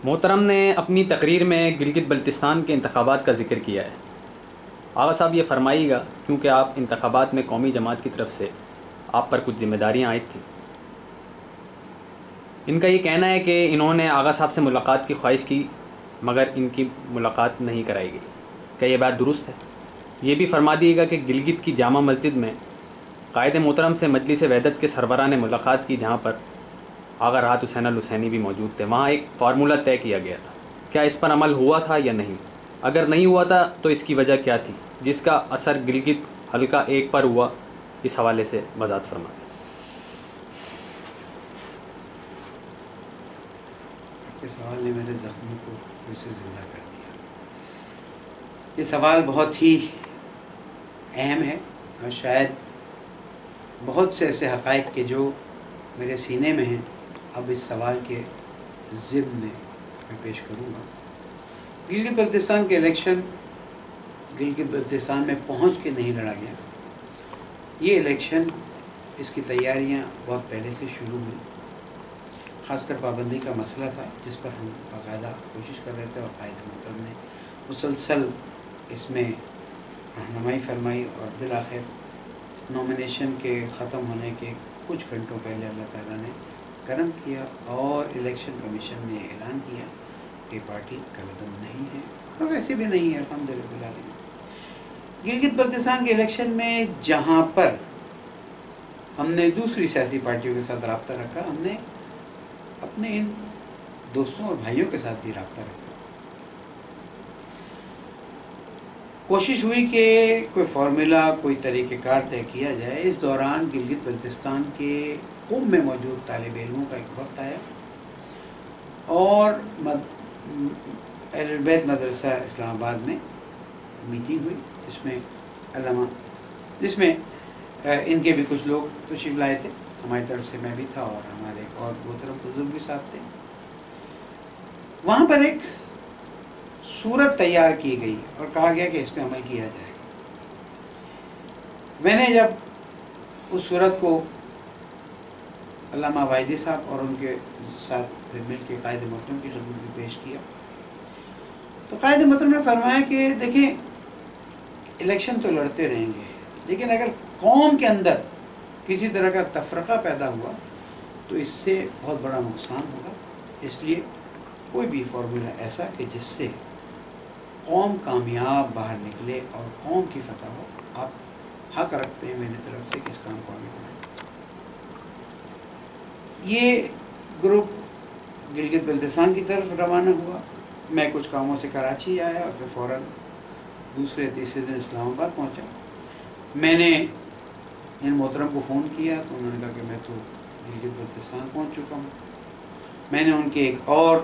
محترم نے اپنی تقریر میں گلگت بلتستان کے انتخابات کا ذکر کیا ہے۔ آغا صاحب یہ فرمائیے گا، کیونکہ آپ انتخابات میں قومی جماعت کی طرف سے آپ پر کچھ ذمہ داریاں عائد تھیں۔ ان کا یہ کہنا ہے کہ انہوں نے آغا صاحب سے ملاقات کی خواہش کی مگر ان کی ملاقات نہیں کرائی گئی، کیا یہ بات درست ہے؟ یہ بھی فرما دیے گا کہ گلگت کی جامع مسجد میں قائد محترم سے مجلس وحدت کے سربراہ نے ملاقات کی، جہاں پر آغا راحت حسین الحسینی بھی موجود تھے۔ وہاں ایک فارمولہ طے کیا گیا تھا، کیا اس پر عمل ہوا تھا یا نہیں؟ اگر نہیں ہوا تھا تو اس کی وجہ کیا تھی، جس کا اثر گلگت حلقہ 1 پر ہوا؟ اس حوالے سے وضاحت فرمائیں۔ آپ کے سوال نے میرے زخموں کو پھر سے زندہ کر دیا۔ یہ سوال بہت ہی اہم ہے اور شاید بہت سے ایسے حقائق کے جو میرے سینے میں ہیں اب اس سوال کے ضمن میں پیش کروں گا۔ گلگت بلتستان کے الیکشن گلگت بلتستان میں پہنچ کے نہیں لڑا گیا۔ یہ الیکشن، اس کی تیاریاں بہت پہلے سے شروع ہوئی، خاص کر پابندی کا مسئلہ تھا جس پر ہم باقاعدہ کوشش کر رہے تھے، اور قائد محترم نے مسلسل اس میں رہنمائی فرمائی، اور بالآخر نومینیشن کے ختم ہونے کے کچھ گھنٹوں پہلے اللہ تعالیٰ نے کرم کیا اور الیکشن کمیشن نے اعلان کیا کہ پارٹی کالعدم نہیں ہے، اور ویسے بھی نہیں ہے الحمدللہ۔ گلگت بلتستان کے الیکشن میں جہاں پر ہم نے دوسری سیاسی پارٹیوں کے ساتھ رابطہ رکھا، ہم نے اپنے ان دوستوں اور بھائیوں کے ساتھ بھی رابطہ رکھا۔ کوشش ہوئی کہ کوئی فارمولہ، کوئی طریقہ کار طے کیا جائے۔ اس دوران گلگت بلتستان کے قم میں موجود طالب علموں کا ایک وفد آیا اور اہل بیت مدرسہ اسلام آباد میں میٹنگ ہوئی، جس میں ان کے بھی کچھ لوگ تشریف لائے تھے، ہماری طرف سے میں بھی تھا، اور ہمارے اور محترم بزرگ بھی ساتھ تھے۔ وہاں پر ایک صورت تیار کی گئی اور کہا گیا کہ اس پہ عمل کیا جائے گا۔ میں نے جب اس صورت کو علامہ واحدی صاحب اور ان کے ساتھ پھر مل کے قائد محترم کی خدمت میں پیش کیا، تو قائد محترم نے فرمایا کہ دیکھیں، الیکشن تو لڑتے رہیں گے، لیکن اگر قوم کے اندر کسی طرح کا تفرقہ پیدا ہوا تو اس سے بہت بڑا نقصان ہوگا۔ اس لیے کوئی بھی فارمولہ ایسا کہ جس سے قوم کامیاب باہر نکلے اور قوم کی فتح ہو، آپ حق رکھتے ہیں میری طرف سے کہ اس کام کو آگے بڑھائیں۔ یہ گروپ گلگت بلتستان کی طرف روانہ ہوا۔ میں کچھ کاموں سے کراچی آیا اور پھر فوراً دوسرے تیسرے دن اسلام آباد پہنچا۔ میں نے ان محترم کو فون کیا تو انہوں نے کہا کہ میں تو گلگت بلتستان پہنچ چکا ہوں۔ میں نے ان کے ایک اور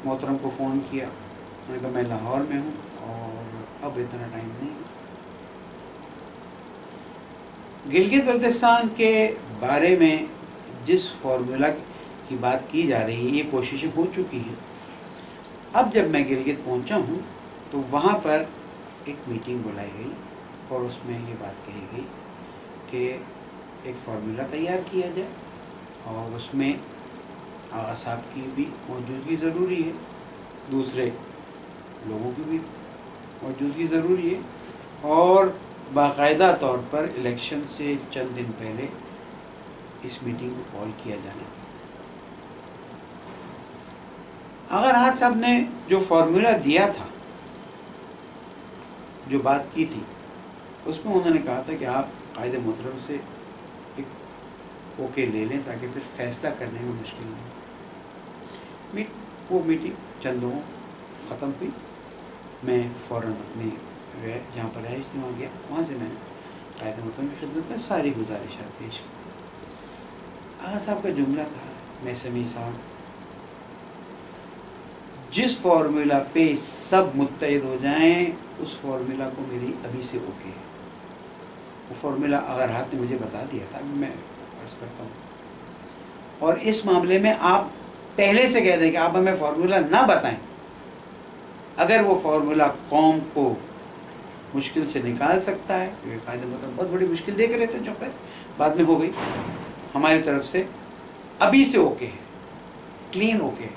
محترم کو فون کیا، انہوں نے کہا میں لاہور میں ہوں اور اب اتنا ٹائم نہیں۔ گلگت بلتستان کے بارے میں جس فارمولہ کی بات کی جا رہی ہے، یہ کوششیں ہو چکی ہیں۔ اب جب میں گلگت پہنچا ہوں تو وہاں پر ایک میٹنگ بلائی گئی اور اس میں یہ بات کہی گئی کہ ایک فارمولہ تیار کیا جائے، اور اس میں آغا صاحب کی بھی موجودگی ضروری ہے، دوسرے لوگوں کی بھی موجودگی ضروری ہے، اور باقاعدہ طور پر الیکشن سے چند دن پہلے اس میٹنگ کو کال کیا جانا تھا۔ آغا راحت صاحب نے جو فارمولہ دیا تھا، جو بات کی تھی، اس میں انہوں نے کہا تھا کہ آپ قائد محترم سے ایک اوکے لے لیں تاکہ پھر فیصلہ کرنے میں مشکل نہیں۔ وہ میٹنگ چند لوگوں ختم ہوئی، میں فوراً اپنے جہاں پر رہائش تھی وہاں گیا، وہاں سے میں نے قائد محترم کی خدمت میں ساری گزارشات پیش کی۔ آغا صاحب کا جملہ تھا، میں سمیع صاحب، جس فارمولہ پہ سب متحد ہو جائیں اس فارمولہ کو میری ابھی سے اوکے ہے۔ وہ فارمولہ آغا راحت نے مجھے بتا دیا تھا، میں عرض کرتا ہوں، اور اس معاملے میں آپ پہلے سے کہہ دیں کہ آپ ہمیں فارمولہ نہ بتائیں، اگر وہ فارمولہ قوم کو مشکل سے نکال سکتا ہے، کیونکہ قائد محترم بہت بڑی مشکل دیکھ رہے تھے، جو پھر بعد میں ہو گئی، ہماری طرف سے ابھی سے اوکے ہے، کلین اوکے ہے۔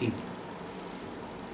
3।